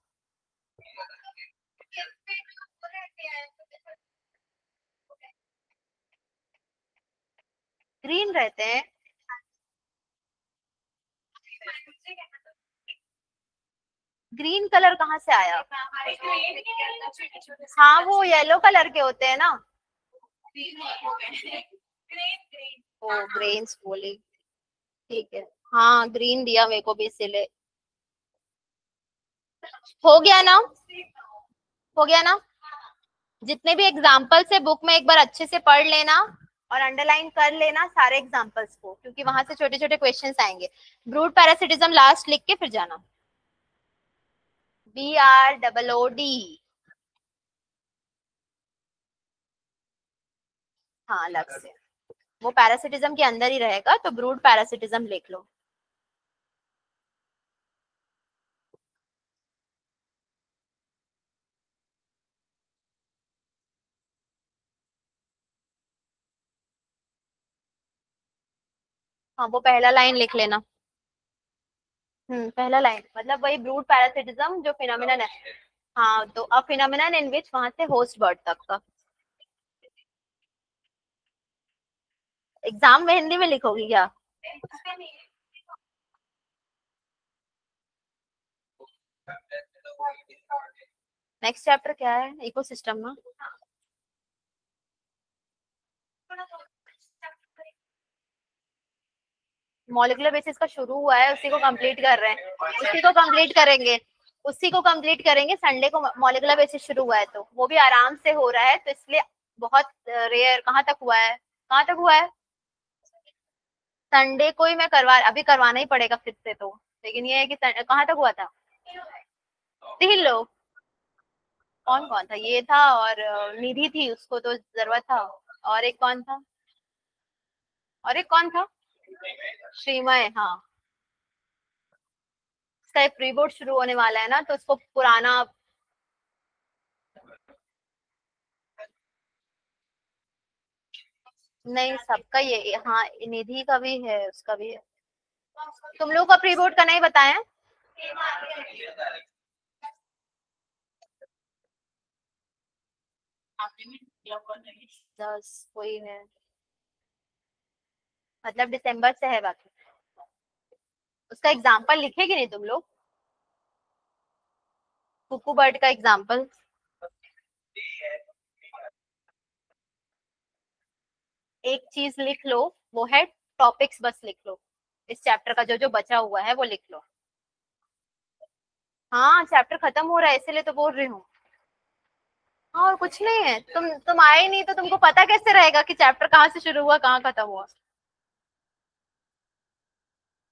ग्रीन रहते हैं। ग्रीन कलर कहाँ से आया? हाँ, वो येलो कलर के होते हैं ना। ओ, ग्रेन्स बोली। ठीक है। हाँ, ग्रीन दिया मेरे को भी इसीलिए। हो गया ना? हो गया ना? जितने भी एग्जाम्पल्स है बुक में एक बार अच्छे से पढ़ लेना और अंडरलाइन कर लेना सारे एग्जाम्पल्स को, क्योंकि वहां से छोटे छोटे क्वेश्चंस आएंगे। ब्रूड पैरासिटिज्म लास्ट लिख के फिर जाना। BROOD। हाँ, अलग से। वो पैरासिटिज्म के अंदर ही रहेगा, तो ब्रूड पैरासिटिज्म लिख लो। हाँ, वो पहला लाइन लिख लेना। पहला लाइन मतलब वही ब्रूड पैरासिटिज्म जो फिनोमिनन है। हाँ, तो अ फिनोमिनन इन विच, वहां से होस्ट बर्ड तक का। एग्जाम में हिंदी में लिखोगी क्या? नेक्स्ट चैप्टर क्या है इकोसिस्टम में? मॉलिक्यूलर बेसिस का शुरू हुआ है, उसी को कंप्लीट कर रहे हैं, उसी को कंप्लीट करेंगे। उसी को कंप्लीट करेंगे, संडे को मॉलिक्यूलर बेसिस शुरू हुआ है तो वो भी आराम से हो रहा है, तो इसलिए बहुत रेयर। कहाँ तक हुआ है? कहाँ तक हुआ है? संडे को ही मैं करवा, अभी करवाना ही पड़ेगा फिर से तो। लेकिन ये है कि कहाँ तक हुआ था? 3 लोग। कौन कौन था? ये था और निधि थी, उसको तो जरूरत था। और एक कौन था? और एक कौन था? श्रीमय, हाँ। इसका एक प्री बोर्ड शुरू होने वाला है ना, तो उसको पुराना। नहीं, सबका ये, हाँ, निधि का भी है, उसका भी है। तुम लोग का प्री बोर्ड का नहीं बताया? दस कोई है, मतलब दिसंबर से है बाकी। उसका एग्जाम्पल लिखेगी नहीं तुम लोग? कुकू बर्ड का एग्जाम्पल। एक चीज लिख लो, वो है टॉपिक्स, बस लिख लो। इस चैप्टर का जो जो बचा हुआ है वो लिख लो। हाँ, चैप्टर खत्म हो रहा है इसीलिए तो बोल रही हूँ। हाँ, और कुछ नहीं है। तुम आए नहीं तो तुमको पता कैसे रहेगा कि चैप्टर कहाँ से शुरू हुआ कहाँ खत्म हुआ?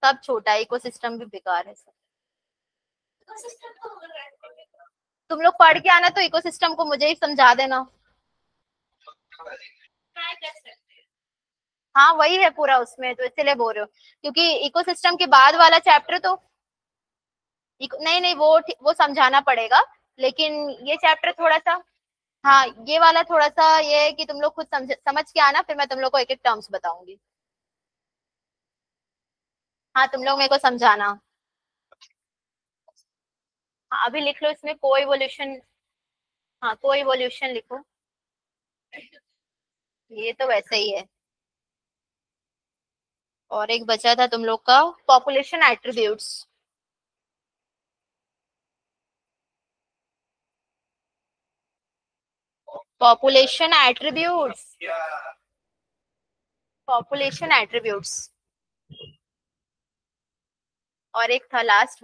सब छोटा है, इकोसिस्टम भी बेकार है सब। तुम लोग पढ़ के आना तो इकोसिस्टम को मुझे ही समझा देना। हाँ, वही है पूरा उसमें, तो इसीलिए बोल रहे हो। क्योंकि इकोसिस्टम के बाद वाला चैप्टर तो नहीं नहीं, वो समझाना पड़ेगा। लेकिन ये चैप्टर थोड़ा सा, हाँ, ये वाला थोड़ा सा ये है कि तुम लोग खुद समझ के आना, फिर मैं तुम लोग को एक एक टर्म्स बताऊंगी। हाँ, तुम लोग मेरे को समझाना। हाँ, अभी लिख लो इसमें को इवोल्यूशन। हाँ, को इवोल्यूशन लिखो। ये तो वैसे ही है। और एक बचा था तुम लोग का population attributes. Population attributes. Population attributes, और एक था लास्ट